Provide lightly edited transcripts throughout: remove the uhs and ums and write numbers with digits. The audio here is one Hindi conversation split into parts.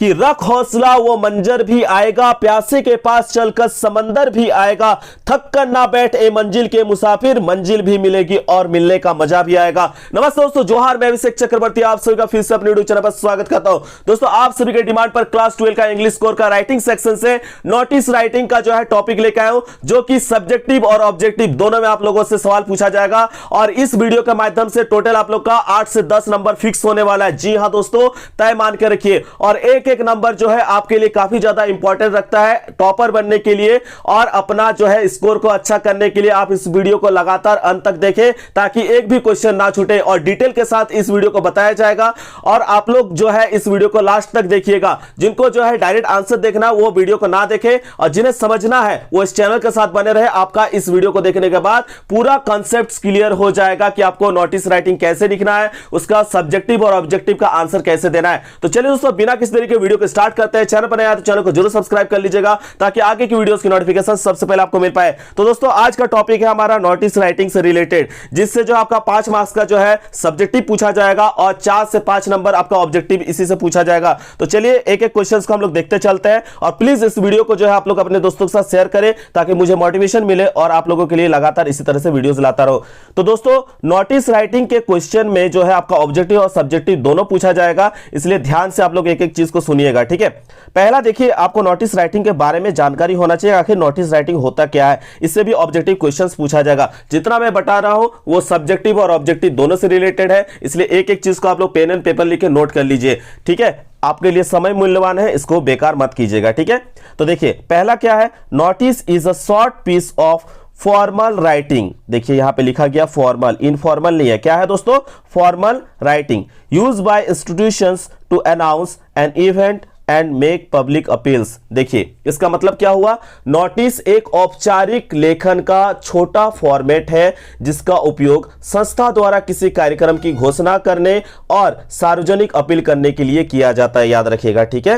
कि रख हौसला वो मंजर भी आएगा, प्यासे के पास चलकर समंदर भी आएगा, थक कर ना बैठ ए मंजिल के मुसाफिर, मंजिल भी मिलेगी और मिलने का मजा भी आएगा। नमस्ते दोस्तों, जोहार, मैं अभिषेक चक्रवर्ती आप सभी का फिर से अपने यूट्यूब चैनल पर स्वागत करता हूं। दोस्तों, आप सभी के डिमांड पर क्लास 12 का इंग्लिश कोर का राइटिंग सेक्शन से नोटिस राइटिंग का जो है टॉपिक लेकर आया हूं, जो कि सब्जेक्टिव और ऑब्जेक्टिव दोनों में आप लोगों से सवाल पूछा जाएगा। और इस वीडियो के माध्यम से टोटल आप लोग का 8 से 10 नंबर फिक्स होने वाला है। जी हां दोस्तों, तय मान के रखिए। और एक एक नंबर जो है आपके लिए काफी ज्यादा इंपॉर्टेंट रखता है टॉपर बनने के लिए, और अपना जो है स्कोर को अच्छा करने के लिए आप इस वीडियो को लगातार अंत तक देखें, ताकि एक भी क्वेश्चन ना छूटे। और डिटेल के साथ इस वीडियो को बताया जाएगा, और आप लोग जो है इस वीडियो को लास्ट तक देखिएगा। जिनको जो है डायरेक्ट आंसर देखना वो वीडियो को ना देखें, और जिन्हें समझना है वो इस चैनल के साथ बने रहे। आपका इस वीडियो को देखने के बाद पूरा कॉन्सेप्ट क्लियर हो जाएगा कि आपको नोटिस राइटिंग कैसे लिखना है, उसका सब्जेक्टिव और ऑब्जेक्टिव का आंसर कैसे देना है। तो चलिए दोस्तों, बिना किसी तरीके वीडियो को स्टार्ट करते हैं। चैनल पर नया तो चैनल को जरूर सब्सक्राइब कर लीजिएगा, ताकि आगे की वीडियोस की नोटिफिकेशन सबसे पहले आपको मिल पाए। तो दोस्तों, आज का टॉपिक है हमारा नोटिस राइटिंग से रिलेटेड, जिससे जो आपका 5 मार्क्स का जो है सब्जेक्टिव पूछा जाएगा, और 4 से 5 नंबर आपका ऑब्जेक्टिव इसी से पूछा जाएगा। तो चलिए एक एक क्वेश्चंस को हम लोग देखते चलते हैं, और प्लीज इस वीडियो को जो है आप लोग अपने दोस्तों के साथ शेयर करें, ताकि मुझे मोटिवेशन मिले और आप लोगों के लिए लगातार इसी तरह से वीडियोस लाता रहो। तो दोस्तों, नोटिस राइटिंग के क्वेश्चन में जो है आपका ऑब्जेक्टिव और सब्जेक्टिव दोनों पूछा जाएगा, इसलिए ध्यान से आप लोग एक एक चीज को सुनिएगा, ठीक है। पहला देखिए, आपको नोटिस राइटिंग के बारे में जानकारी होना चाहिए, आखिर नोटिस राइटिंग होता क्या है। इससे भी ऑब्जेक्टिव क्वेश्चंस पूछा जाएगा। जितना मैं बता रहा हूं वो सब्जेक्टिव और ऑब्जेक्टिव दोनों से रिलेटेड है, इसलिए एक एक चीज को आप लोग पेन एंड पेपर लिख के नोट कर लीजिए, ठीक है। आपके लिए समय मूल्यवान है, इसको बेकार मत कीजिएगा, ठीक है। तो देखिए, पहला क्या है, notice is a short piece of formal writing. देखिए यहां पे लिखा गया फॉर्मल, इनफॉर्मल नहीं है। क्या है दोस्तों? Formal writing used by institutions to announce an event and make public appeals. देखिए इसका मतलब क्या हुआ, नोटिस एक औपचारिक लेखन का छोटा फॉर्मेट है, जिसका उपयोग संस्था द्वारा किसी कार्यक्रम की घोषणा करने और सार्वजनिक अपील करने के लिए किया जाता है। याद रखिएगा, ठीक है।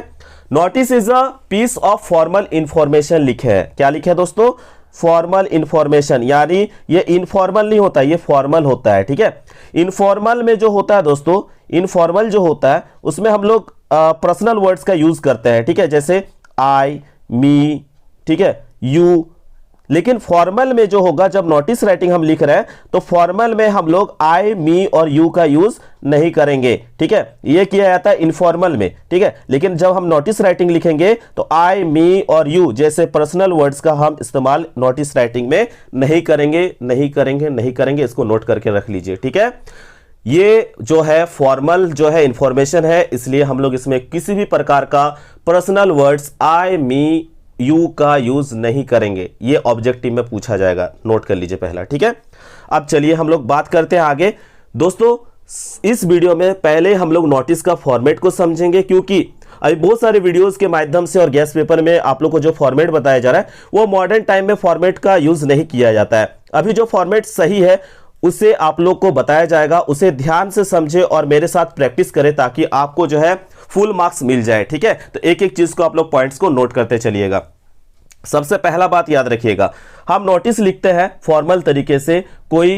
Notice is a piece of formal information लिखे है। क्या लिखे है दोस्तों? फॉर्मल इंफॉर्मेशन, यानी ये इनफॉर्मल नहीं होता, ये फॉर्मल होता है, ठीक है। इनफॉर्मल में जो होता है दोस्तों, इनफॉर्मल जो होता है उसमें हम लोग पर्सनल वर्ड्स का यूज करते हैं, ठीक है, जैसे आई, मी, ठीक है, यू। लेकिन फॉर्मल में जो होगा, जब नोटिस राइटिंग हम लिख रहे हैं तो फॉर्मल में हम लोग आई, मी और यू का यूज नहीं करेंगे, ठीक है। ये किया जाता है इनफॉर्मल में, ठीक है। लेकिन जब हम नोटिस राइटिंग लिखेंगे तो आई, मी और यू जैसे पर्सनल वर्ड्स का हम इस्तेमाल नोटिस राइटिंग में नहीं करेंगे, नहीं करेंगे, नहीं करेंगे। इसको नोट करके रख लीजिए, ठीक है। ये जो है फॉर्मल जो है इंफॉर्मेशन है, इसलिए हम लोग इसमें किसी भी प्रकार का personal words I, me, you का यूज नहीं करेंगे। ये ऑब्जेक्टिव में पूछा जाएगा, नोट कर लीजिए पहला, ठीक है। अब चलिए हम लोग बात करते हैं आगे। दोस्तों, इस वीडियो में पहले हम लोग नोटिस का फॉर्मेट को समझेंगे, क्योंकि अभी बहुत सारे वीडियोस के माध्यम से और गेस्ट पेपर में आप लोग को जो फॉर्मेट बताया जा रहा है वो मॉडर्न टाइम में फॉर्मेट का यूज नहीं किया जाता है। अभी जो फॉर्मेट सही है उसे आप लोग को बताया जाएगा, उसे ध्यान से समझे और मेरे साथ प्रैक्टिस करें, ताकि आपको जो है फुल मार्क्स मिल जाए, ठीक है। तो एक एक चीज को आप लोग पॉइंट्स को नोट करते चलिएगा। सबसे पहला बात याद रखिएगा, हम नोटिस लिखते हैं फॉर्मल तरीके से कोई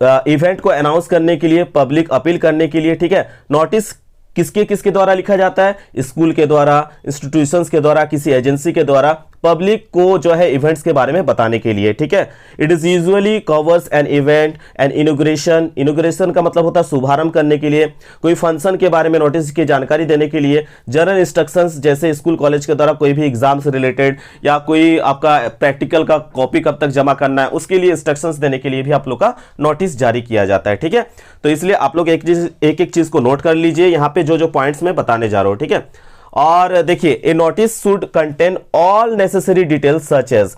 इवेंट को अनाउंस करने के लिए, पब्लिक अपील करने के लिए, ठीक है। नोटिस किसके किसके द्वारा लिखा जाता है? स्कूल के द्वारा, इंस्टीट्यूशंस के द्वारा, किसी एजेंसी के द्वारा पब्लिक को जो है इवेंट्स के बारे में बताने के लिए, ठीक है। It is usually covers N event and inauguration. Inauguration का मतलब होता है शुभारंभ करने के लिए, कोई फंक्शन के बारे में नोटिस की जानकारी देने के लिए, जनरल इंस्ट्रक्शंस जैसे स्कूल कॉलेज के द्वारा कोई भी एग्जाम से रिलेटेड, या कोई आपका प्रैक्टिकल का कॉपी कब तक जमा करना है उसके लिए इंस्ट्रक्शंस देने के लिए भी आप लोग का नोटिस जारी किया जाता है, ठीक है। तो इसलिए आप लोग एक एक चीज को नोट कर लीजिए, यहाँ पे जो जो पॉइंट्स मैं बताने जा रहा हूं, ठीक है। और देखिए, a notice should contain all necessary details such as.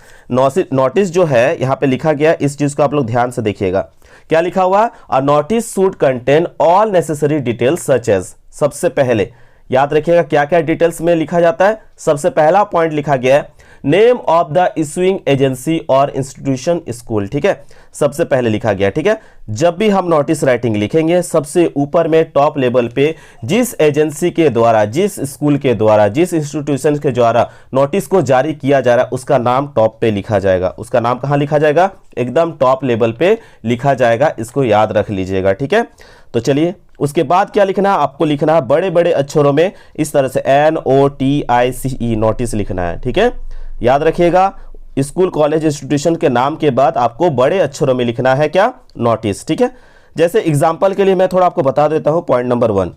Notice जो है यहाँ पे लिखा गया, इस चीज को आप लोग ध्यान से देखिएगा। क्या लिखा हुआ? A notice should contain all necessary details such as. सबसे पहले याद रखिएगा क्या क्या डिटेल्स में लिखा जाता है, सबसे पहला पॉइंट लिखा गया है name of the issuing agency और इंस्टीट्यूशन स्कूल। ठीक है, सबसे पहले लिखा गया। ठीक है, जब भी हम नोटिस राइटिंग लिखेंगे सबसे ऊपर में टॉप लेवल पे जिस एजेंसी के द्वारा, जिस स्कूल के द्वारा, जिस इंस्टीट्यूशन के द्वारा नोटिस को जारी किया जा रहा है उसका नाम टॉप पे लिखा जाएगा। उसका नाम कहां लिखा जाएगा? एकदम टॉप लेवल पे लिखा जाएगा, इसको याद रख लीजिएगा। ठीक है, तो चलिए उसके बाद क्या लिखना है? आपको लिखना है बड़े बड़े अक्षरों में इस तरह से NOTICE नोटिस लिखना है। ठीक है, याद रखिएगा स्कूल कॉलेज इंस्टीट्यूशन के नाम के बाद आपको बड़े अक्षरों में लिखना है क्या? नोटिस। ठीक है, जैसे एग्जांपल के लिए मैं थोड़ा आपको बता देता हूं। पॉइंट नंबर 1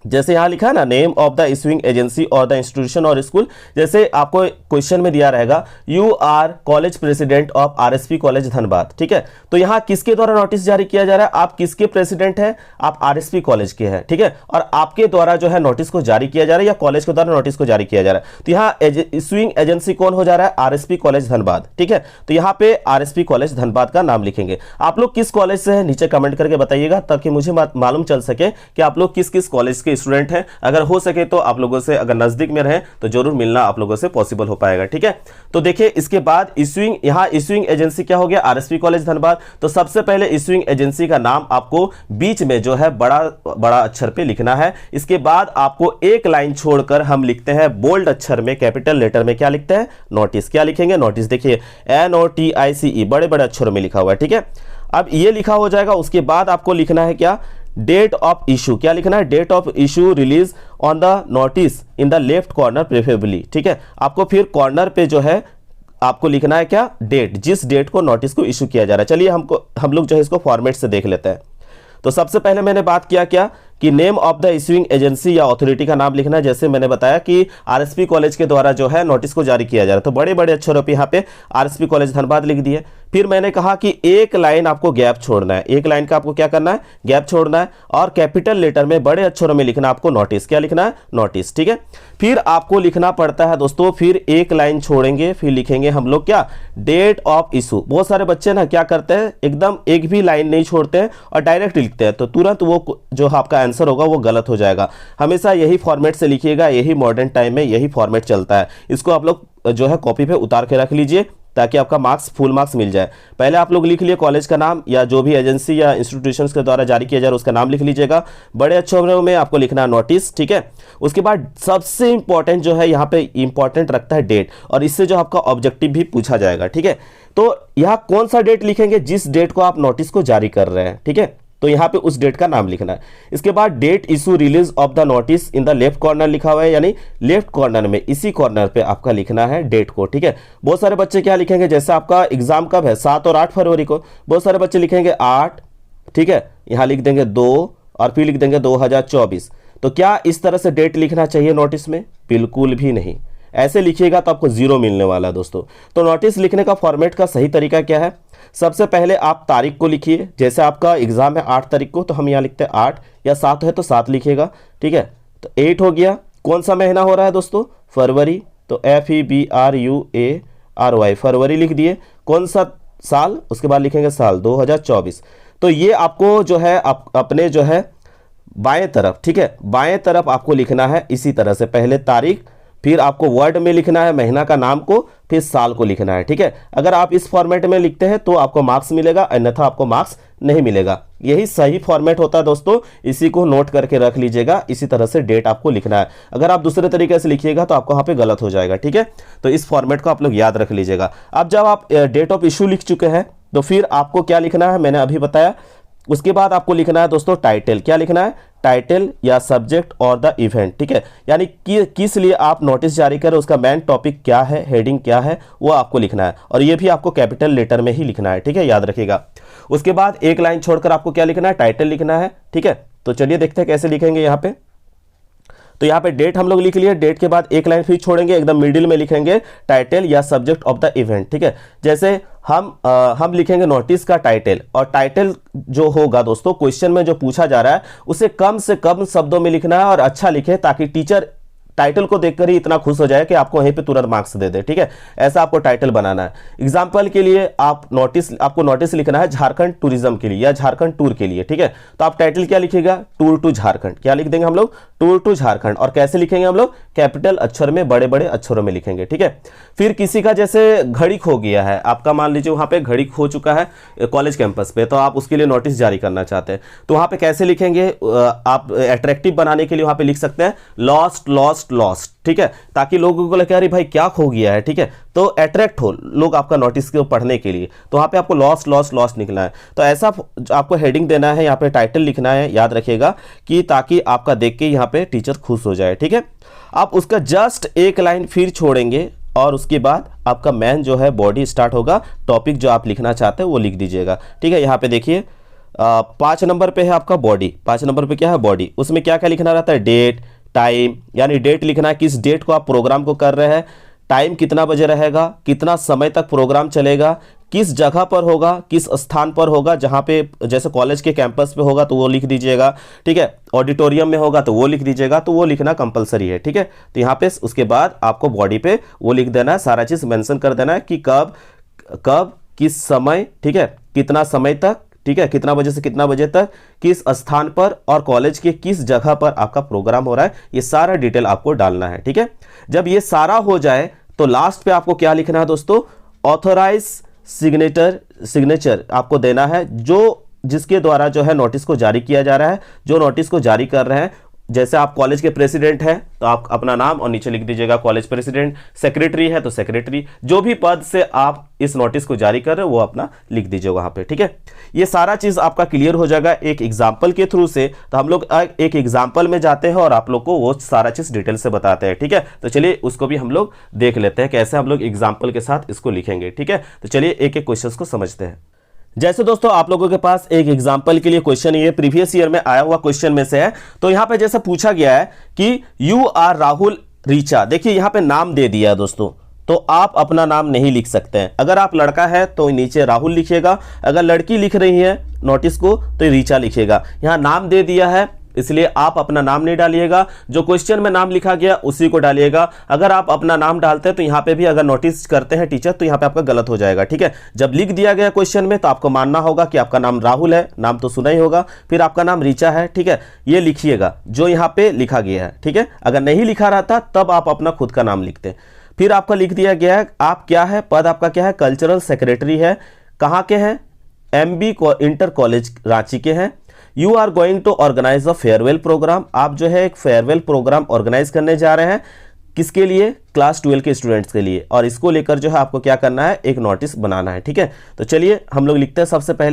जैसे यहां लिखा है ना name of the issuing agency और द इंस्टीट्यूशन और स्कूल, जैसे आपको क्वेश्चन में दिया रहेगा you are college president of RSP college Dhanbad. ठीक है, तो यहां किसके द्वारा नोटिस जारी किया जा रहा है? आप किसके प्रेसिडेंट हैं? आप RSP कॉलेज के हैं। ठीक है, और आपके द्वारा जो है नोटिस को जारी किया जा रहा है या कॉलेज के द्वारा नोटिस को जारी किया जा रहा है। तो यहाँ इशुइंग एजेंसी कौन हो जा रहा है? RSP college Dhanbad. ठीक है, तो यहाँ पे RSP कॉलेज धनबाद का नाम लिखेंगे। आप लोग किस कॉलेज से हैं नीचे कमेंट करके बताइएगा, ताकि मुझे मालूम चल सके कि आप लोग किस किस कॉलेज के स्टूडेंट हैं। अगर हो सके तो आप लोगों से, अगर नजदीक में रहे तो जरूर मिलना आप लोगों से पॉसिबल हो पाएगा। ठीक है, तो देखिए इसके बाद इशुइंग, यहाँ इशुइंग एजेंसी क्या हो गया? RSP college Dhanbad. तो सबसे पहले इशुइंग एजेंसी का नाम आपको बीच में जो है बड़ा बड़ा अक्षर पे लिखना है। इसके बाद आपको एक लाइन छोड़कर हम लिखते हैं बोल्ड अक्षर में, कैपिटल लेटर में क्या लिखते हैं? नोटिस। क्या लिखेंगे? नोटिस। देखिए NOTICE बड़े बड़े अक्षरों में लिखा हुआ है। ठीक है, अब ये लिखा हो जाएगा। उसके बाद आपको लिखना है क्या? Date of issue. क्या लिखना है? Date of issue release on the notice in the left corner preferably. ठीक है, आपको फिर कॉर्नर पे जो है आपको लिखना है क्या? डेट, जिस डेट को नोटिस को इशू किया जा रहा है। चलिए हम लोग जो है इसको फॉर्मेट से देख लेते हैं। तो सबसे पहले मैंने बात किया क्या कि name of the issuing agency या अथॉरिटी का नाम लिखना है। जैसे मैंने बताया कि RSP कॉलेज के द्वारा जो है नोटिस को जारी किया जा रहा है, तो बड़े बड़े अक्षरों पे यहाँ पे RSP कॉलेज धनबाद लिख दिए। फिर मैंने कहा कि एक लाइन आपको गैप छोड़ना है। एक लाइन का आपको क्या करना है? गैप छोड़ना है, और कैपिटल लेटर में बड़े अक्षरों में लिखना आपको नोटिस। क्या लिखना है? नोटिस। ठीक है, फिर आपको लिखना पड़ता है दोस्तों, फिर एक लाइन छोड़ेंगे, फिर लिखेंगे हम लोग क्या? Date of issue. बहुत सारे बच्चे ना क्या करते हैं, एकदम एक भी लाइन नहीं छोड़ते हैं और डायरेक्ट लिखते हैं, तो तुरंत वो जो आपका आंसर होगा वो गलत हो जाएगा। हमेशा यही फॉर्मेट से लिखिएगा, यही मॉडर्न टाइम में यही फॉर्मेट चलता है। इसको आप लोग जो है कॉपी पे उतार के रख लीजिए ताकि आपका मार्क्स, फुल मार्क्स मिल जाए। पहले आप लोग लिख लिए कॉलेज का नाम या जो भी एजेंसी या इंस्टीट्यूशंस के द्वारा जारी किया जा रहा है उसका नाम लिख लीजिएगा। बड़े अक्षरों में आपको लिखना है नोटिस। ठीक है, उसके बाद सबसे इंपॉर्टेंट जो है यहाँ पे इंपॉर्टेंट रखता है डेट, और इससे जो आपका ऑब्जेक्टिव भी पूछा जाएगा। ठीक है, तो यहाँ कौन सा डेट लिखेंगे? जिस डेट को आप नोटिस को जारी कर रहे हैं। ठीक है, तो यहां पे उस डेट का नाम लिखना है। इसके बाद date issue release of the notice in the left corner लिखा हुआ है, यानी लेफ्ट कॉर्नर में इसी कॉर्नर पे आपका लिखना है डेट को। ठीक है, बहुत सारे बच्चे क्या लिखेंगे, जैसे आपका एग्जाम कब है? 7 और 8 फरवरी को। बहुत सारे बच्चे लिखेंगे 8। ठीक है, यहां लिख देंगे 2 और फिर लिख देंगे 2024। तो क्या इस तरह से डेट लिखना चाहिए नोटिस में? बिल्कुल भी नहीं। ऐसे लिखिएगा तो आपको 0 मिलने वाला है दोस्तों। तो नोटिस लिखने का फॉर्मेट का सही तरीका क्या है? सबसे पहले आप तारीख को लिखिए। जैसे आपका एग्जाम है 8 तारीख को, तो हम यहाँ लिखते हैं 8, या 7 है तो 7 लिखिएगा। ठीक है, तो 8 हो गया। कौन सा महीना हो रहा है दोस्तों? फरवरी, तो FEBRUARY फरवरी लिख दिए। कौन सा साल? उसके बाद लिखेंगे साल 2024। तो ये आपको जो है अपने जो है बाएं तरफ, ठीक है, बाएं तरफ आपको लिखना है इसी तरह से। पहले तारीख, फिर आपको वर्ड में लिखना है महीना का नाम को, फिर साल को लिखना है। ठीक है, अगर आप इस फॉर्मेट में लिखते हैं तो आपको मार्क्स मिलेगा, अन्यथा आपको मार्क्स नहीं मिलेगा। यही सही फॉर्मेट होता है दोस्तों, इसी को नोट करके रख लीजिएगा। इसी तरह से डेट आपको लिखना है। अगर आप दूसरे तरीके से लिखिएगा तो आपको वहाँ पे गलत हो जाएगा। ठीक है, तो इस फॉर्मेट को आप लोग याद रख लीजिएगा। अब जब आप डेट ऑफ इशू लिख चुके हैं तो फिर आपको क्या लिखना है, मैंने अभी बताया। उसके बाद आपको लिखना है दोस्तों टाइटल। क्या लिखना है? टाइटल या सब्जेक्ट और द इवेंट। ठीक है, यानी कि किस लिए आप नोटिस जारी करें, उसका मेन टॉपिक क्या है, हेडिंग क्या है, वो आपको लिखना है, और ये भी आपको कैपिटल लेटर में ही लिखना है। ठीक है, याद रखिएगा। उसके बाद एक लाइन छोड़कर आपको क्या लिखना है? टाइटल लिखना है। ठीक है, तो चलिए देखते हैं कैसे लिखेंगे यहाँ पे। तो यहाँ पे डेट हम लोग लिख लिए। डेट के बाद एक लाइन फिर छोड़ेंगे, एकदम मिडिल में लिखेंगे टाइटल या सब्जेक्ट ऑफ द इवेंट। ठीक है, जैसे हम लिखेंगे नोटिस का टाइटल, और टाइटल जो होगा दोस्तों क्वेश्चन में जो पूछा जा रहा है उसे कम से कम शब्दों में लिखना है और अच्छा लिखे, ताकि टीचर टाइटल को देखकर ही इतना खुश हो जाए कि आपको वहीं पे तुरंत मार्क्स दे दे, ठीक है। ऐसा आपको टाइटल बनाना है। एग्जाम्पल के लिए आपको नोटिस लिखना है झारखंड टूरिज्म के लिए या झारखंड टूर के लिए, ठीक है। तो आप टाइटल क्या लिखिएगा, टूर टू झारखंड। क्या लिख देंगे हम लोग, टूर टू झारखंड। और कैसे लिखेंगे हम लोग, कैपिटल अक्षर में, बड़े बड़े अक्षरों में लिखेंगे, ठीक है। फिर किसी का जैसे घड़ी खो गया है, आपका मान लीजिए वहां पे घड़ी खो चुका है कॉलेज कैंपस पे, तो आप उसके लिए नोटिस जारी करना चाहते हैं, तो वहां पे कैसे लिखेंगे, आप अट्रैक्टिव बनाने के लिए वहां पे लिख सकते हैं लॉस्ट लॉस्ट लॉस्ट, ठीक है, ताकि लोगों को लगे अरे भाई क्या खो गया है, ठीक है, तो अट्रैक्ट हो लोग आपका नोटिस को पढ़ने के लिए। तो वहां पे आपको लॉस्ट लॉस्ट लॉस्ट लिखना है। तो ऐसा आपको हेडिंग देना है, यहाँ पे टाइटल लिखना है, याद रखिएगा कि ताकि आपका देख के यहाँ पे टीचर खुश हो जाए, ठीक है। आप उसका जस्ट एक लाइन फिर छोड़ेंगे और उसके बाद आपका मैन जो है बॉडी स्टार्ट होगा, टॉपिक जो आप लिखना चाहते हैं वो लिख दीजिएगा, ठीक है। यहाँ पे देखिए 5 नंबर पे है आपका बॉडी, 5 नंबर पे क्या है बॉडी, उसमें क्या क्या लिखना रहता है, डेट, टाइम, यानी डेट लिखना है, किस डेट को आप प्रोग्राम को कर रहे हैं, टाइम कितना बजे रहेगा, कितना समय तक प्रोग्राम चलेगा, किस जगह पर होगा, किस स्थान पर होगा, जहां पे जैसे कॉलेज के कैंपस पे होगा तो वो लिख दीजिएगा, ठीक है, ऑडिटोरियम में होगा तो वो लिख दीजिएगा, तो वो लिखना कंपलसरी है, ठीक है। तो यहाँ पे उसके बाद आपको बॉडी पे वो लिख देना है, सारा चीज मेंशन कर देना है कि कब कब किस समय, ठीक है, कितना समय तक, ठीक है, कितना बजे से कितना बजे तक, किस स्थान पर और कॉलेज के किस जगह पर आपका प्रोग्राम हो रहा है, ये सारा डिटेल आपको डालना है, ठीक है। जब ये सारा हो जाए तो लास्ट पे आपको क्या लिखना है दोस्तों, ऑथोराइज सिग्नेचर आपको देना है, जो जिसके द्वारा जो है नोटिस को जारी किया जा रहा है, जो नोटिस को जारी कर रहे हैं। जैसे आप कॉलेज के प्रेसिडेंट हैं तो आप अपना नाम और नीचे लिख दीजिएगा कॉलेज प्रेसिडेंट, सेक्रेटरी है तो सेक्रेटरी, जो भी पद से आप इस नोटिस को जारी कर रहे हो वो अपना लिख दीजिए वहां पे, ठीक है। ये सारा चीज आपका क्लियर हो जाएगा एक एग्जाम्पल के थ्रू से। तो हम लोग एक एग्जाम्पल में जाते हैं और आप लोग को वो सारा चीज डिटेल से बताते हैं, ठीक है। तो चलिए उसको भी हम लोग देख लेते हैं कैसे हम लोग एग्जाम्पल के साथ इसको लिखेंगे, ठीक है। तो चलिए एक एक क्वेश्चन को समझते हैं। जैसे दोस्तों आप लोगों के पास एक एग्जाम्पल के लिए क्वेश्चन ये प्रीवियस ईयर में आया हुआ क्वेश्चन में से है। तो यहां पे जैसे पूछा गया है कि यू आर राहुल रीचा, देखिए यहां पे नाम दे दिया है दोस्तों, तो आप अपना नाम नहीं लिख सकते हैं। अगर आप लड़का है तो नीचे राहुल लिखिएगा, अगर लड़की लिख रही है नोटिस को तो रीचा लिखिएगा। यहां नाम दे दिया है इसलिए आप अपना नाम नहीं डालिएगा, जो क्वेश्चन में नाम लिखा गया उसी को डालिएगा। अगर आप अपना नाम डालते हैं तो यहाँ पे भी अगर नोटिस करते हैं टीचर तो यहाँ पे आपका गलत हो जाएगा, ठीक है। जब लिख दिया गया क्वेश्चन में तो आपको मानना होगा कि आपका नाम राहुल है, नाम तो सुना ही होगा, फिर आपका नाम रीचा है, ठीक है, ये लिखिएगा जो यहाँ पे लिखा गया है, ठीक है। अगर नहीं लिखा रहता तब आप अपना खुद का नाम लिखते। फिर आपका लिख दिया गया है आप क्या है, पद आपका क्या है, कल्चरल सेक्रेटरी है, कहाँ के हैं, MB इंटर कॉलेज रांची के हैं। You are going to organize a farewell program, आप जो है एक फेयरवेल प्रोग्राम ऑर्गेनाइज करने जा रहे हैं, किसके लिए, क्लास 12 के स्टूडेंट्स के लिए, और इसको लेकर जो है आपको क्या करना है, एक नोटिस बनाना है, ठीक है। तो चलिए हम लोग लिखते हैं।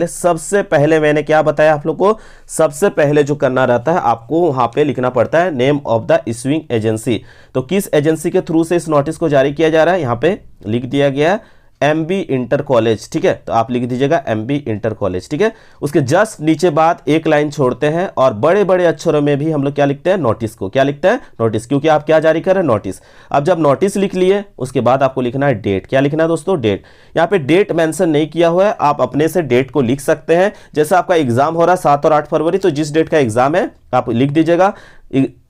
सबसे पहले मैंने क्या बताया आप लोग को, सबसे पहले जो करना रहता है आपको वहां पे लिखना पड़ता है name of the issuing agency. तो किस एजेंसी के थ्रू से इस नोटिस को जारी किया जा रहा है, यहाँ पे लिख दिया गया है MB इंटर कॉलेज, ठीक है। तो आप लिख दीजिएगा MB इंटर कॉलेज, ठीक है। उसके जस्ट नीचे बाद एक लाइन छोड़ते हैं और बड़े बड़े अक्षरों में भी हम लोग क्या लिखते हैं, नोटिस को क्या लिखते हैं, नोटिस, क्योंकि आप क्या जारी कर रहे हैं, नोटिस। अब जब नोटिस लिख लिए उसके बाद आपको लिखना है डेट, क्या लिखना है दोस्तों, डेट। यहाँ पे डेट मेंशन नहीं किया हुआ है, आप अपने से डेट को लिख सकते हैं। जैसे आपका एग्जाम हो रहा है 7 और 8 फरवरी, तो जिस डेट का एग्जाम है आप लिख दीजिएगा।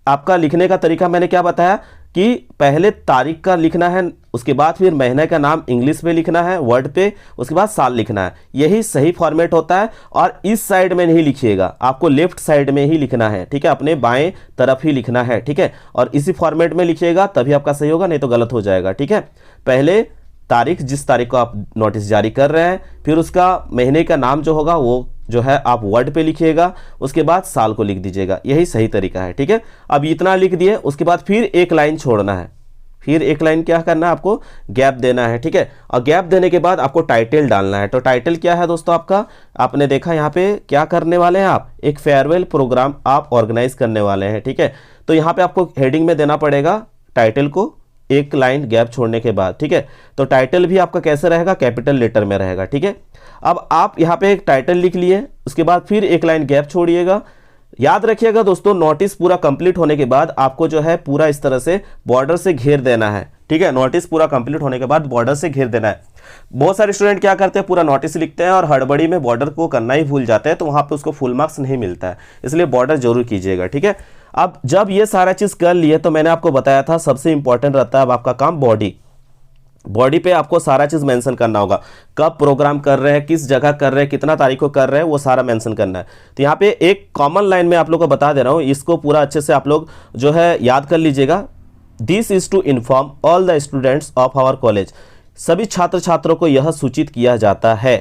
आपका लिखने का तरीका मैंने क्या बताया कि पहले तारीख का लिखना है, उसके बाद फिर महीने का नाम इंग्लिश में लिखना है वर्ड पे, उसके बाद साल लिखना है, यही सही फॉर्मेट होता है। और इस साइड में नहीं लिखिएगा, आपको लेफ्ट साइड में ही लिखना है, ठीक है, अपने बाएं तरफ ही लिखना है, ठीक है। और इसी फॉर्मेट में लिखिएगा तभी आपका सही होगा, नहीं तो गलत हो जाएगा, ठीक है। पहले तारीख, जिस तारीख को आप नोटिस जारी कर रहे हैं, फिर उसका महीने का नाम जो होगा वो जो है आप वर्ड पे लिखिएगा, उसके बाद साल को लिख दीजिएगा, यही सही तरीका है, ठीक है। अब इतना लिख दिए, उसके बाद फिर एक लाइन छोड़ना है, फिर एक लाइन क्या करना है, आपको गैप देना है, ठीक है। और गैप देने के बाद आपको टाइटल डालना है। तो टाइटल क्या है दोस्तों आपका, आपने देखा यहाँ पे क्या करने वाले हैं, आप एक फेयरवेल प्रोग्राम आप ऑर्गेनाइज करने वाले हैं, ठीक है। तो यहाँ पे आपको हेडिंग में देना पड़ेगा टाइटल को एक लाइन गैप छोड़ने के बाद, ठीक है। तो टाइटल भी आपका कैसे रहेगा, कैपिटल लेटर में रहेगा, ठीक है। अब आप यहाँ पे एक टाइटल लिख लिए, उसके बाद फिर एक लाइन गैप छोड़िएगा। याद रखिएगा दोस्तों, नोटिस पूरा कंप्लीट होने के बाद आपको जो है पूरा इस तरह से बॉर्डर से घेर देना है, ठीक है। नोटिस पूरा कंप्लीट होने के बाद बॉर्डर से घेर देना है। बहुत सारे स्टूडेंट क्या करते हैं, पूरा नोटिस लिखते हैं और हड़बड़ी में बॉर्डर को करना ही भूल जाते हैं, तो वहां पे उसको फुल मार्क्स नहीं मिलता है, इसलिए बॉर्डर जरूर कीजिएगा, ठीक है। अब जब ये सारा चीज कर लिए तो मैंने आपको बताया था सबसे इंपॉर्टेंट रहता है अब आपका काम बॉडी पे आपको सारा चीज मेंशन करना होगा, कब प्रोग्राम कर रहे हैं, किस जगह कर रहे हैं, कितना तारीख को कर रहे हैं, वो सारा मेंशन करना है। तो यहाँ पे एक कॉमन लाइन में आप लोग को बता दे रहा हूँ, इसको पूरा अच्छे से आप लोग जो है याद कर लीजिएगा। This is to inform all the students of our college, सभी छात्र छात्रों को यह सूचित किया जाता है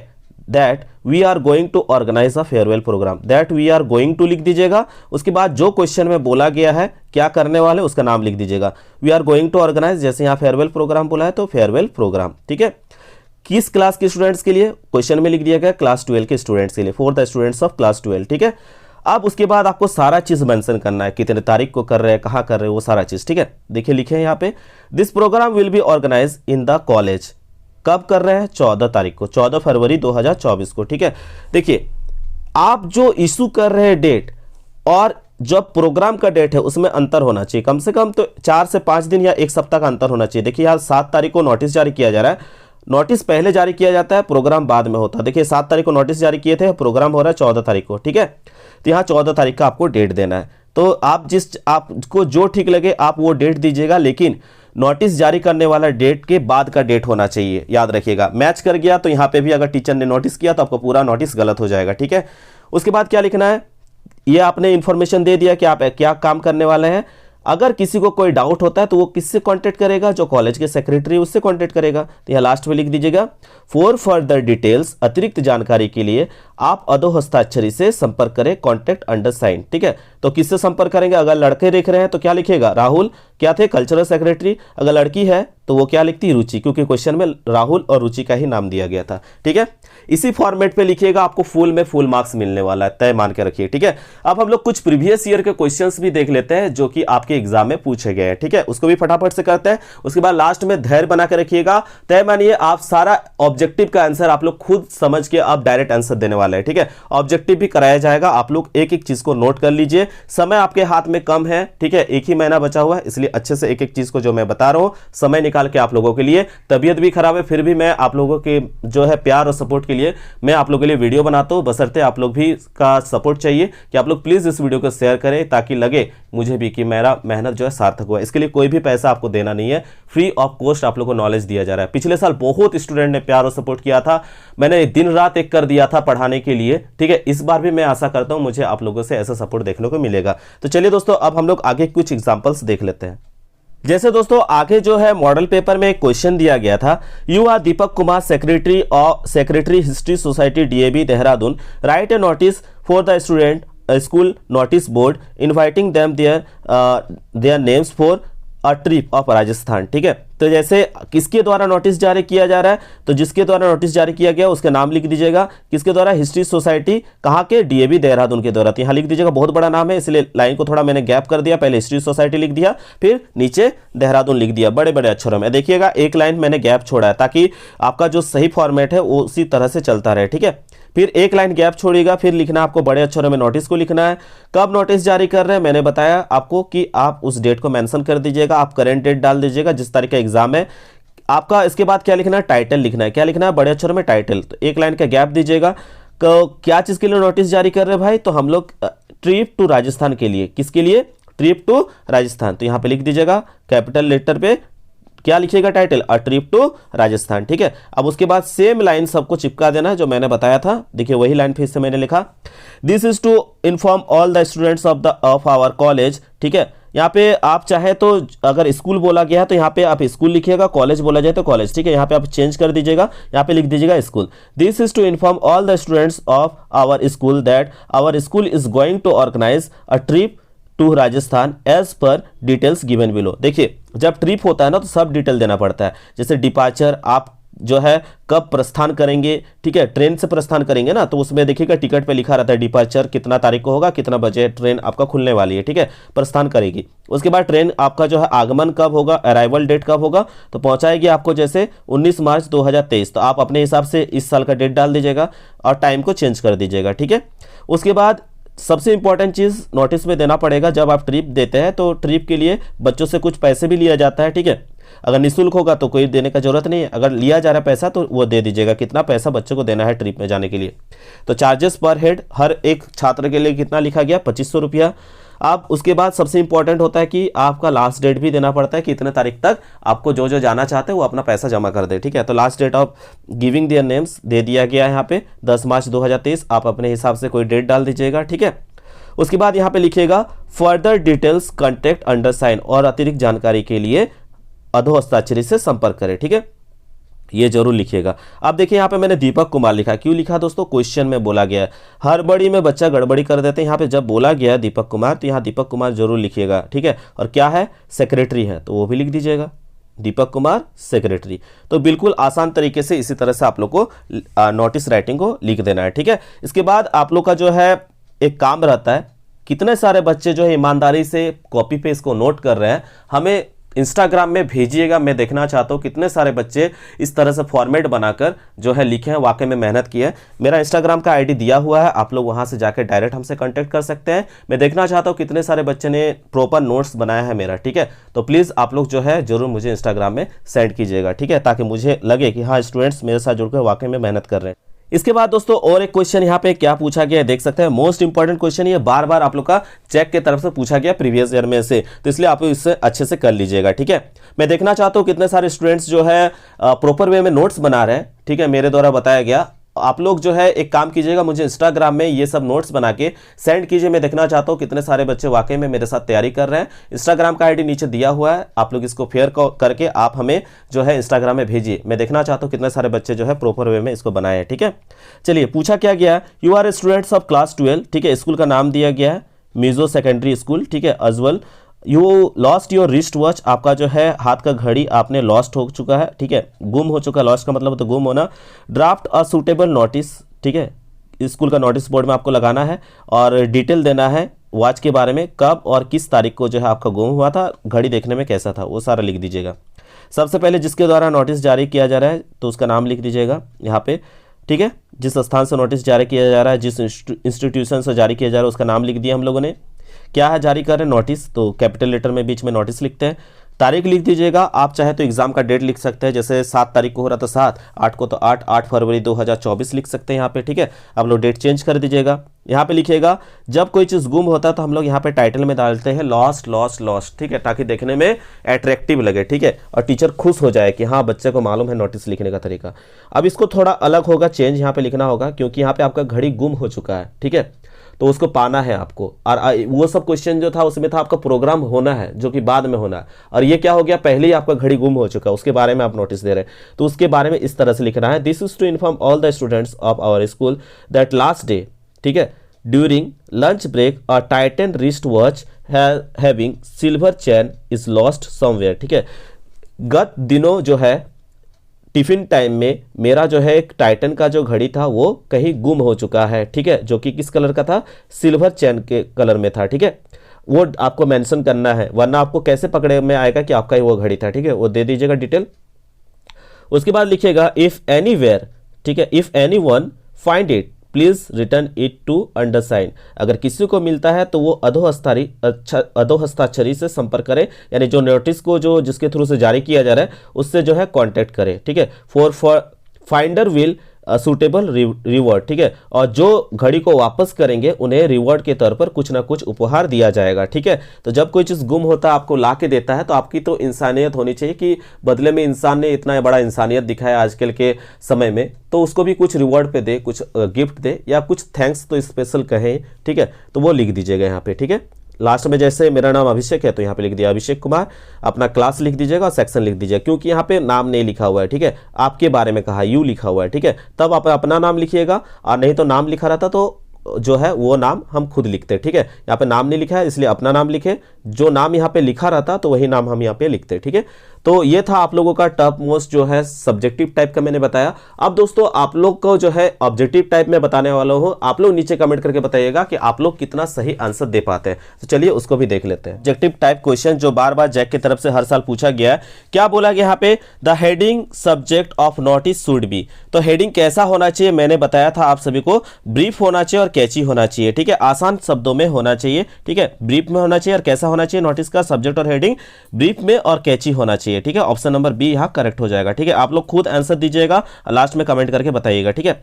that we are going to organize a farewell program. That we are going to लिख दीजिएगा, उसके बाद जो क्वेश्चन में बोला गया है क्या करने वाले उसका नाम लिख दीजिएगा। We are going to organize, जैसे यहाँ फेयरवेल प्रोग्राम बोला है तो फेयरवेल प्रोग्राम, ठीक है। किस क्लास के स्टूडेंट्स के लिए, क्वेश्चन में लिख दिया गया क्लास 12 के स्टूडेंट्स के लिए, for the students of class 12, ठीक है। अब उसके बाद आपको सारा चीज मेंशन करना है, कितने तारीख को कर रहे हैं, कहाँ कर रहे हैं, वो सारा चीज, ठीक है। देखिए लिखे हैं यहाँ पे, this program will be organize in the college, कब कर रहे हैं, 14 तारीख को, 14 फरवरी 2024 को, ठीक है। देखिए आप जो इशू कर रहे हैं डेट और जब प्रोग्राम का डेट है उसमें अंतर होना चाहिए, कम से कम तो 4 से 5 दिन या 1 सप्ताह का अंतर होना चाहिए। देखिए यहाँ 7 तारीख को नोटिस जारी किया जा रहा है, नोटिस पहले जारी किया जाता है, प्रोग्राम बाद में होता है। देखिए 7 तारीख को नोटिस जारी किए थे, प्रोग्राम हो रहा है 14 तारीख को, ठीक है। तो यहाँ 14 तारीख का आपको डेट देना है, तो आप आपको जो ठीक लगे आप वो डेट दीजिएगा, लेकिन नोटिस जारी करने वाला डेट के बाद का डेट होना चाहिए, याद रखिएगा। मैच कर गया तो यहाँ पे भी अगर टीचर ने नोटिस किया तो आपको पूरा नोटिस गलत हो जाएगा, ठीक है। उसके बाद क्या लिखना है, ये आपने इंफॉर्मेशन दे दिया कि आप क्या काम करने वाले हैं। अगर किसी को कोई डाउट होता है तो वो किससे कांटेक्ट करेगा, जो कॉलेज के सेक्रेटरी उससे कांटेक्ट करेगा। तो यहाँ लास्ट में लिख दीजिएगा, फॉर फर्दर डिटेल्स, अतिरिक्त जानकारी के लिए आप अधोहस्ताक्षरी से संपर्क करें, कॉन्टेक्ट अंडर साइन, ठीक है। तो किससे संपर्क करेंगे, अगर लड़के देख रहे हैं तो क्या लिखेगा, राहुल क्या थे कल्चरल सेक्रेटरी, अगर लड़की है तो वो क्या लिखती, रुचि, क्योंकि क्वेश्चन में राहुल और रुचि का ही नाम दिया गया था, ठीक है। इसी फॉर्मेट पे लिखिएगा, आपको फुल में फुल मार्क्स मिलने वाला है, तय मान के रखिए, ठीक है। अब हम लोग कुछ प्रीवियस ईयर के क्वेश्चंस भी देख लेते हैं जो कि आपके एग्जाम में पूछे गए हैं, ठीक है। उसको भी फटाफट से करते हैं, उसके बाद लास्ट में धैर्य बना के रखिएगा, तय मानिए आप सारा ऑब्जेक्टिव का आंसर आप लोग खुद समझ के आप डायरेक्ट आंसर देने वाले हैं, ठीक है। ऑब्जेक्टिव भी कराया जाएगा, आप लोग एक एक चीज को नोट कर लीजिए। समय आपके हाथ में कम है, ठीक है, 1 ही महीना बचा हुआ है, इसलिए अच्छे से एक एक चीज को जो मैं बता रहा हूं समय निकाल के आप लोगों के लिए। तबीयत भी खराब है फिर भी मैं आप लोगों के जो है प्यार और सपोर्ट के लिए मैं आप लोगों के लिए वीडियो बनाता हूं, बशर्ते आप लोग भी का सपोर्ट चाहिए कि आप लोग प्लीज इस वीडियो को शेयर करें ताकि लगे मुझे भी कि मेरा मेहनत जो है सार्थक हुआ। इसके लिए कोई भी पैसा आपको देना नहीं है, फ्री ऑफ कॉस्ट आप लोग को नॉलेज दिया जा रहा है। पिछले साल बहुत स्टूडेंट ने प्यार और सपोर्ट किया था, मैंने दिन रात एक कर दिया था पढ़ाने के लिए, ठीक है। इस बार भी मैं आशा करता हूं मुझे आप लोगों से ऐसा सपोर्ट देखने को मिलेगा। तो चलिए दोस्तों अब हम लोग आगे कुछ एग्जांपल्स देख लेते हैं। जैसे दोस्तों आगे जो है मॉडल पेपर में एक क्वेश्चन दिया गया था, you are Deepak Kumar secretary history society DAV Dehradun, write a notice for the student school notice board inviting them their names for a trip of Rajasthan, ठीक है। तो जैसे किसके द्वारा नोटिस जारी किया जा रहा है, तो जिसके द्वारा नोटिस जारी किया गया उसका नाम लिख दीजिएगा, किसके द्वारा, हिस्ट्री सोसाइटी, कहाँ के, डीएवी देहरादून के द्वारा। तो यहाँ लिख दीजिएगा, बहुत बड़ा नाम है इसलिए लाइन को थोड़ा मैंने गैप कर दिया, पहले हिस्ट्री सोसाइटी लिख दिया फिर नीचे देहरादून लिख दिया बड़े बड़े अक्षरों में। देखिएगा एक लाइन मैंने गैप छोड़ा है ताकि आपका जो सही फॉर्मेट है वो उसी तरह से चलता रहे, ठीक है। फिर एक लाइन गैप छोड़िएगा, फिर लिखना आपको बड़े अक्षरों में नोटिस को लिखना है। कब नोटिस जारी कर रहे हैं मैंने बताया आपको कि आप उस डेट को मेंशन कर दीजिएगा, आप करंट डेट डाल दीजिएगा जिस तारीख का एग्जाम है आपका। इसके बाद क्या लिखना है, टाइटल लिखना है, क्या लिखना है, बड़े अक्षरों में टाइटल। तो एक लाइन का गैप दीजिएगा। क्या चीज के लिए नोटिस जारी कर रहे हैं भाई, तो हम लोग ट्रिप टू राजस्थान के लिए, किसके लिए, ट्रिप टू राजस्थान। तो यहाँ पे लिख दीजिएगा कैपिटल लेटर पे, क्या लिखिएगा, title, a trip to Rajasthan, ठीक है। अब उसके बाद सेम लाइन सबको चिपका देना है जो मैंने बताया था। देखिए वही लाइन फिर से मैंने लिखा, this is to inform all the students of our college, ठीक है। यहाँ पे आप चाहे तो अगर स्कूल बोला गया है तो यहाँ पे आप स्कूल लिखिएगा, कॉलेज बोला जाए तो कॉलेज, ठीक है। यहाँ पे आप चेंज कर दीजिएगा, यहाँ पे लिख दीजिएगा school. This is to inform all the students of our school that our school is going to organize a trip to Rajasthan as per details given below. देखिए जब ट्रिप होता है ना तो सब डिटेल देना पड़ता है, जैसे डिपार्चर, आप जो है कब प्रस्थान करेंगे, ठीक है, ट्रेन से प्रस्थान करेंगे ना तो उसमें देखिएगा टिकट पे लिखा रहता है डिपार्चर कितना तारीख को होगा, कितना बजे ट्रेन आपका खुलने वाली है, ठीक है, प्रस्थान करेगी। उसके बाद ट्रेन आपका जो है आगमन कब होगा, अराइवल डेट कब होगा, तो पहुंचाएगी आपको जैसे 19 मार्च 2023। तो आप अपने हिसाब से इस साल का डेट डाल दीजिएगा और टाइम को चेंज कर दीजिएगा, ठीक है। उसके बाद सबसे इंपॉर्टेंट चीज नोटिस में देना पड़ेगा, जब आप ट्रिप देते हैं तो ट्रिप के लिए बच्चों से कुछ पैसे भी लिया जाता है, ठीक है। अगर निःशुल्क होगा तो कोई देने का जरूरत नहीं है, अगर लिया जा रहा है पैसा तो वो दे दीजिएगा, कितना पैसा बच्चों को देना है ट्रिप में जाने के लिए। तो चार्जेस पर हेड हर एक छात्र के लिए कितना लिखा गया, 2500 रुपया। अब उसके बाद सबसे इंपॉर्टेंट होता है कि आपका लास्ट डेट भी देना पड़ता है कि इतने तारीख तक आपको जो जो जाना चाहते हैं वो अपना पैसा जमा कर दे, ठीक है। तो last date of giving their names दे दिया गया है यहाँ पे 10 मार्च 2023। आप अपने हिसाब से कोई डेट डाल दीजिएगा, ठीक है। उसके बाद यहाँ पे लिखिएगा further details contact under sign, और अतिरिक्त जानकारी के लिए अधो हस्ताक्षरी से संपर्क करें, ठीक है। ये जरूर लिखिएगा। अब देखिए यहाँ पे मैंने दीपक कुमार लिखा, क्यों लिखा दोस्तों, क्वेश्चन में बोला गया है। हड़बड़ी में बच्चा गड़बड़ी कर देते हैं, यहाँ पे जब बोला गया है दीपक कुमार तो यहाँ दीपक कुमार जरूर लिखिएगा, ठीक है। और क्या है, सेक्रेटरी है तो वो भी लिख दीजिएगा, दीपक कुमार सेक्रेटरी। तो बिल्कुल आसान तरीके से इसी तरह से आप लोग को नोटिस राइटिंग को लिख देना है, ठीक है। इसके बाद आप लोग का जो है एक काम रहता है, कितने सारे बच्चे जो है ईमानदारी से कॉपी पे इसको नोट कर रहे हैं, हमें इंस्टाग्राम में भेजिएगा। मैं देखना चाहता हूँ कितने सारे बच्चे इस तरह से फॉर्मेट बनाकर जो है लिखे हैं, वाकई में मेहनत की है। मेरा इंस्टाग्राम का आईडी दिया हुआ है, आप लोग वहां से जाकर डायरेक्ट हमसे कांटेक्ट कर सकते हैं। मैं देखना चाहता हूँ कितने सारे बच्चे ने प्रॉपर नोट्स बनाया है मेरा, ठीक है। तो प्लीज़ आप लोग जो है जरूर मुझे इंस्टाग्राम में सेंड कीजिएगा, ठीक है, ताकि मुझे लगे कि हाँ स्टूडेंट्स मेरे साथ जुड़कर वाकई में मेहनत कर रहे हैं। इसके बाद दोस्तों और एक क्वेश्चन यहाँ पे क्या पूछा गया है देख सकते हैं, मोस्ट इंपॉर्टेंट क्वेश्चन, ये बार बार आप लोग का चेक के तरफ से पूछा गया प्रीवियस ईयर में से, तो इसलिए आप इससे अच्छे से कर लीजिएगा, ठीक है। मैं देखना चाहता हूँ कितने सारे स्टूडेंट्स जो है प्रॉपर वे में नोट्स बना रहे हैं, ठीक है, मेरे द्वारा बताया गया। आप लोग जो है एक काम कीजिएगा, मुझे इंस्टाग्राम में ये सब नोट्स बना के सेंड कीजिए। मैं देखना चाहता हूँ कितने सारे बच्चे वाकई में मेरे साथ तैयारी कर रहे हैं। इंस्टाग्राम का आईडी नीचे दिया हुआ है, आप लोग इसको फेयर करके आप हमें जो है इंस्टाग्राम में भेजिए। मैं देखना चाहता हूँ कितने सारे बच्चे जो है प्रॉपर वे में इसको बनाए हैं, ठीक है। चलिए पूछा क्या गया, you are a students of class 12, ठीक है। स्कूल का नाम दिया गया है मिजो सेकेंडरी स्कूल, ठीक है, अजवल। You lost your wrist watch, आपका जो है हाथ का घड़ी आपने लॉस्ट हो चुका है, ठीक है, गुम हो चुका है। लॉस्ट का मतलब तो गुम होना। ड्राफ्ट अ सूटेबल नोटिस, ठीक है, स्कूल का नोटिस बोर्ड में आपको लगाना है और डिटेल देना है वॉच के बारे में, कब और किस तारीख को जो है आपका गुम हुआ था, घड़ी देखने में कैसा था, वो सारा लिख दीजिएगा। सबसे पहले जिसके द्वारा नोटिस जारी किया जा रहा है तो उसका नाम लिख दीजिएगा यहाँ पे, ठीक है। जिस स्थान से नोटिस जारी किया जा रहा है, जिस इंस्टीट्यूशन से जारी किया जा रहा है उसका नाम लिख दिया हम लोगों ने। क्या है जारी कर रहे हैं नोटिस, तो कैपिटल लेटर में बीच में नोटिस लिखते हैं। तारीख लिख दीजिएगा, आप चाहे तो एग्जाम का डेट लिख सकते हैं, जैसे 7 तारीख को हो रहा था 7, 8 को तो 8 फरवरी 2024 लिख सकते हैं यहाँ पे, ठीक है। आप लोग डेट चेंज कर दीजिएगा। यहाँ पे लिखिएगा जब कोई चीज़ गुम होता है तो हम लोग यहाँ पे टाइटल में डालते हैं लॉस्ट लॉस्ट लॉस्ट, ठीक है, ताकि देखने में अट्रैक्टिव लगे, ठीक है, और टीचर खुश हो जाए कि हाँ बच्चे को मालूम है नोटिस लिखने का तरीका। अब इसको थोड़ा अलग होगा, चेंज यहाँ पे लिखना होगा, क्योंकि यहाँ पे आपका घड़ी गुम हो चुका है, ठीक है, तो उसको पाना है आपको। और वो सब क्वेश्चन जो था उसमें था आपका प्रोग्राम होना है जो कि बाद में होना है, और ये क्या हो गया, पहले ही आपका घड़ी गुम हो चुका है, उसके बारे में आप नोटिस दे रहे हैं, तो उसके बारे में इस तरह से लिखना है। This is to inform all the students of our school that last day, ठीक है, during lunch break a Titan wrist watch having silver chain is lost somewhere, ठीक है। गत दिनों जो है टिफिन टाइम में मेरा जो है एक टाइटन का जो घड़ी था वो कहीं गुम हो चुका है, ठीक है, जो कि किस कलर का था, सिल्वर चैन के कलर में था, ठीक है। वो आपको मेंशन करना है, वरना आपको कैसे पकड़े में आएगा कि आपका ही वो घड़ी था, ठीक है, वो दे दीजिएगा डिटेल। उसके बाद लिखिएगा इफ एनीवेयर, ठीक है, if anyone find it please return it to undersign, अगर किसी को मिलता है तो वो अधो हस्ताक्षरी से संपर्क करे, यानी जो नोटिस को जो जिसके थ्रू से जारी किया जा रहा है उससे जो है कांटेक्ट करे, ठीक है। For finder will suitable reward, ठीक है, और जो घड़ी को वापस करेंगे उन्हें रिवॉर्ड के तौर पर कुछ ना कुछ उपहार दिया जाएगा, ठीक है। तो जब कोई चीज़ गुम होता है आपको ला के देता है तो आपकी तो इंसानियत होनी चाहिए कि बदले में इंसान ने इतना बड़ा इंसानियत दिखाया आजकल के समय में, तो उसको भी कुछ रिवॉर्ड पे दे, कुछ गिफ्ट दे, या कुछ थैंक्स तो स्पेशल कहें, ठीक है, तो वो लिख दीजिएगा यहाँ पे, ठीक है। लास्ट में जैसे मेरा नाम अभिषेक है तो यहाँ पे लिख दिया अभिषेक कुमार, अपना क्लास लिख दीजिएगा और सेक्शन लिख दीजिएगा, क्योंकि यहाँ पे नाम नहीं लिखा हुआ है, ठीक है, आपके बारे में कहा, यू लिखा हुआ है, ठीक है, तब आप अपना नाम लिखिएगा, और नहीं तो नाम लिखा रहता तो जो है वो नाम हम खुद लिखते हैं, ठीक है। यहाँ पे नाम नहीं लिखा है इसलिए अपना नाम लिखे, जो नाम यहाँ पे लिखा रहता तो वही नाम हम यहाँ पे लिखते हैं, ठीक है। तो ये था आप लोगों का टॉप मोस्ट जो है सब्जेक्टिव टाइप का मैंने बताया। अब दोस्तों आप लोग को जो है ऑब्जेक्टिव टाइप में बताने वाला हूँ, आप लोग नीचे कमेंट करके बताइएगा कि आप लोग कितना सही आंसर दे पाते हैं। तो चलिए उसको भी देख लेते हैं। ऑब्जेक्टिव टाइप क्वेश्चन जो बार बार जैक की तरफ से हर साल पूछा गया है, क्या बोला गया यहाँ पे, the heading subject of notice should be, तो हेडिंग कैसा होना चाहिए, मैंने बताया था आप सभी को, ब्रीफ होना चाहिए और कैची होना चाहिए, ठीक है, आसान शब्दों में होना चाहिए, ठीक है, ब्रीफ में होना चाहिए और कैसा होना चाहिए, नोटिस का सब्जेक्ट और हेडिंग ब्रीफ में और कैची होना चाहिए, ठीक है। ऑप्शन नंबर बी यहाँ करेक्ट हो जाएगा, ठीक है। आप लोग खुद आंसर दीजिएगा, लास्ट में कमेंट करके बताइएगा, ठीक है।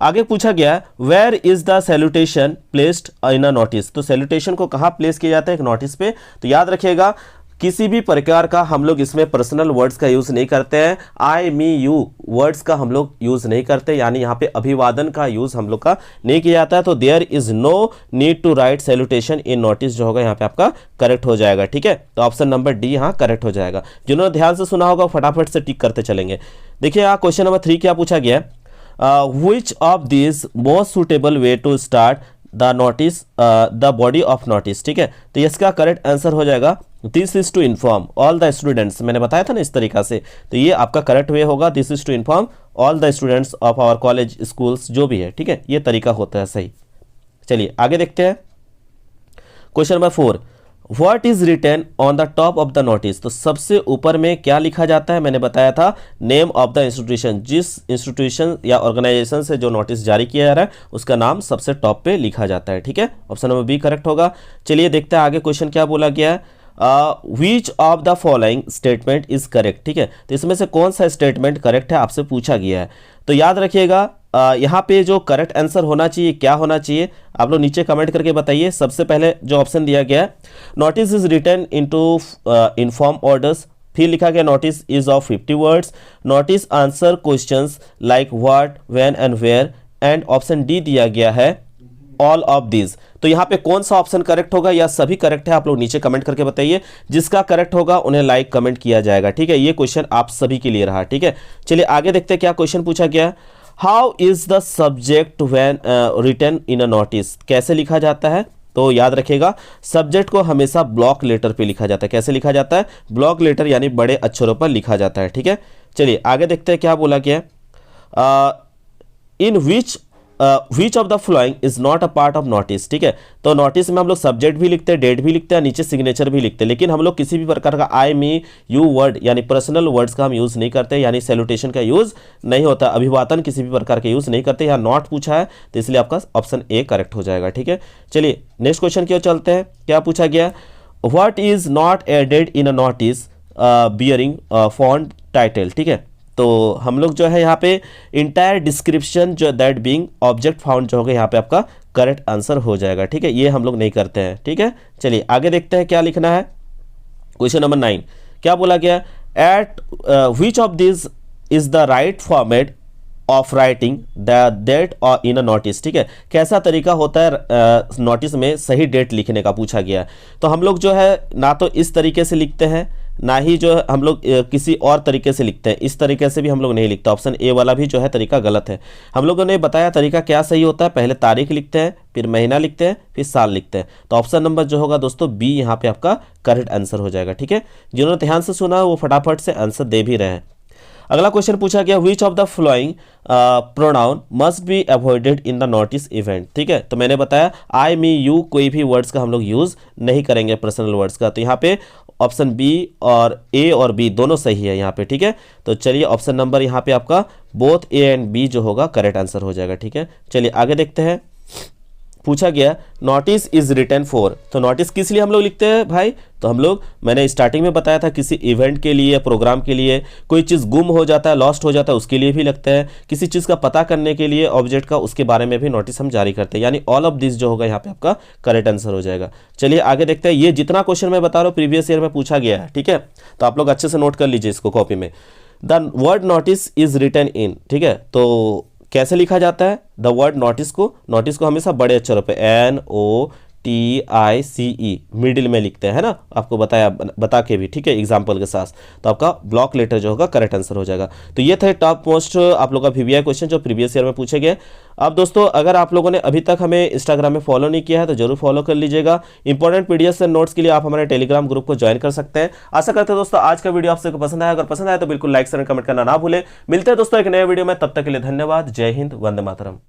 आगे पूछा गया where is the salutation placed in a notice. तो सैल्यूटेशन को कहाँ प्लेस किया जाता है, एक नोटिस पे। तो याद रखिएगा किसी भी प्रकार का हम लोग इसमें पर्सनल वर्ड्स का यूज नहीं करते हैं, आई मी यू वर्ड्स का हम लोग यूज नहीं करते, यानी यहाँ पे अभिवादन का यूज हम लोग का नहीं किया जाता है। तो there is no need to write salutation in notice जो होगा यहाँ पे आपका करेक्ट हो जाएगा। ठीक है, तो ऑप्शन नंबर डी यहाँ करेक्ट हो जाएगा। जिन्होंने ध्यान से सुना होगा फटाफट से टिक करते चलेंगे। देखिए यहाँ क्वेश्चन नंबर 3 क्या पूछा गया है, which of these most suitable way to start the notice the body of notice। ठीक है, तो इसका करेक्ट आंसर हो जाएगा this is to inform all the students. मैंने बताया था ना इस तरीका से, तो ये आपका करेक्ट वे होगा this is to inform all the students of our college schools जो भी है। ठीक है, ये तरीका होता है सही। चलिए आगे देखते हैं question number 4, what is written on the top of the notice. तो सबसे ऊपर में क्या लिखा जाता है, मैंने बताया था नेम ऑफ द इंस्टीट्यूशन, जिस इंस्टीट्यूशन या ऑर्गेनाइजेशन से जो नोटिस जारी किया जा रहा है उसका नाम सबसे टॉप पे लिखा जाता है। ठीक है, ऑप्शन नंबर बी करेक्ट होगा। चलिए देखते हैं आगे क्वेश्चन क्या बोला गया है, विच of the following statement is correct. ठीक है, तो इसमें से कौन सा स्टेटमेंट करेक्ट है आपसे पूछा गया है। तो याद रखिएगा यहाँ पे जो करेक्ट आंसर होना चाहिए क्या होना चाहिए, आप लोग नीचे कमेंट करके बताइए। सबसे पहले जो ऑप्शन दिया गया है notice is written into inform orders, फिर लिखा गया notice is of 50 words, notice answer questions like what when and where, and option D दिया गया है ऑल ऑफ दिस। तो यहाँ पे कौन सा ऑप्शन करेक्ट होगा या सभी करेक्ट है, आप लोग नीचे कमेंट करके बताइए। जिसका करेक्ट होगा उन्हें लाइक कमेंट किया जाएगा। ठीक है, ये क्वेश्चन आप सभी के लिए रहा। ठीक है, चलिए आगे देखते हैं क्या क्वेश्चन पूछा गया। How is the subject when written in a notice, कैसे लिखा जाता है। तो याद रखिएगा सब्जेक्ट को हमेशा ब्लॉक लेटर पे लिखा जाता है। कैसे लिखा जाता है, ब्लॉक लेटर यानी बड़े अक्षरों पर लिखा जाता है। ठीक है, चलिए आगे देखते हैं क्या बोला गया। In which of the following is not a part of notice. ठीक है, तो नोटिस में हम लोग सब्जेक्ट भी लिखते हैं, डेट भी लिखते हैं, नीचे सिग्नेचर भी लिखते हैं, लेकिन हम लोग किसी भी प्रकार का आई मी यू वर्ड यानी पर्सनल वर्ड्स का हम यूज नहीं करते, यानी सैल्यूटेशन का यूज नहीं होता, अभिवादन किसी भी प्रकार का यूज नहीं करते। यहाँ नॉट पूछा है तो इसलिए आपका ऑप्शन ए करेक्ट हो जाएगा। ठीक है, चलिए नेक्स्ट क्वेश्चन की ओर चलते हैं। क्या पूछा गया, what is not added in a notice bearing font title. ठीक है, तो हम लोग जो है यहाँ पे इंटायर डिस्क्रिप्शन जो दैट बीइंग ऑब्जेक्ट फाउंड जो होगा यहाँ पे आपका करेक्ट आंसर हो जाएगा। ठीक है, ये हम लोग नहीं करते हैं। ठीक है, चलिए आगे देखते हैं क्या लिखना है। क्वेश्चन नंबर 9 क्या बोला गया, at which of this is the right format of writing the date और इन अ नोटिस। ठीक है, कैसा तरीका होता है नोटिस में सही डेट लिखने का पूछा गया है। तो हम लोग जो है ना तो इस तरीके से लिखते हैं, ना ही जो है हम लोग किसी और तरीके से लिखते हैं, इस तरीके से भी हम लोग नहीं लिखते। ऑप्शन ए वाला भी जो है तरीका गलत है। हम लोगों ने बताया तरीका क्या सही होता है, पहले तारीख लिखते हैं, फिर महीना लिखते हैं, फिर साल लिखते हैं। तो ऑप्शन नंबर जो होगा दोस्तों बी यहाँ पे आपका करेक्ट आंसर हो जाएगा। ठीक है, जिन्होंने ध्यान से सुना वो फटाफट से आंसर दे भी रहे हैं। अगला क्वेश्चन पूछा गया, विच of the flowing pronoun must be avoided in the notice event. ठीक है, तो मैंने बताया आई मी यू कोई भी वर्ड्स का हम लोग यूज नहीं करेंगे पर्सनल वर्ड्स का। तो यहाँ पे ऑप्शन बी और ए और बी दोनों सही है यहाँ पे। ठीक है, तो चलिए ऑप्शन नंबर यहाँ पे आपका बोथ ए एंड बी जो होगा करेक्ट आंसर हो जाएगा। ठीक है, चलिए आगे देखते हैं। पूछा गया नोटिस इज रिटन फॉर, तो नोटिस किस लिए हम लोग लिखते हैं भाई, तो हम लोग मैंने स्टार्टिंग में बताया था किसी इवेंट के लिए, प्रोग्राम के लिए, कोई चीज़ गुम हो जाता है, लॉस्ट हो जाता है, उसके लिए भी लगता है, किसी चीज़ का पता करने के लिए ऑब्जेक्ट का, उसके बारे में भी नोटिस हम जारी करते हैं। यानी ऑल ऑफ दिस जो होगा यहाँ पे आपका करेक्ट आंसर हो जाएगा। चलिए आगे देखते हैं। ये जितना क्वेश्चन मैं बता रहा हूँ प्रीवियस ईयर में पूछा गया है। ठीक है, तो आप लोग अच्छे से नोट कर लीजिए इसको कॉपी में। The word notice is written in, ठीक है, तो कैसे लिखा जाता है द वर्ड नोटिस को हमेशा बड़े अक्षरों पे NOTICE मिडिल में लिखते हैं, है ना, आपको बता के भी। ठीक है, एग्जाम्पल के साथ, तो आपका ब्लॉक लेटर जो होगा करेक्ट आंसर हो जाएगा। तो ये थे टॉप मोस्ट आप लोग का VVI क्वेश्चन जो प्रीवियस ईयर में पूछे गए। अब दोस्तों अगर आप लोगों ने अभी तक हमें इंस्टाग्राम में फॉलो नहीं किया है तो जरूर फॉलो कर लीजिएगा। इंपॉर्टेंट पीडीएफ एंड नोट्स के लिए आप हमारे टेलीग्राम ग्रुप को ज्वाइन कर सकते हैं। आशा करते हैं दोस्तों आज का वीडियो आप सबको पसंद आया, अगर पसंद आया तो बिल्कुल लाइक शेयर कमेंट करना ना भूलें। मिलते हैं दोस्तों एक नए वीडियो में, तब तक के लिए धन्यवाद। जय हिंद, वंदे मातरम।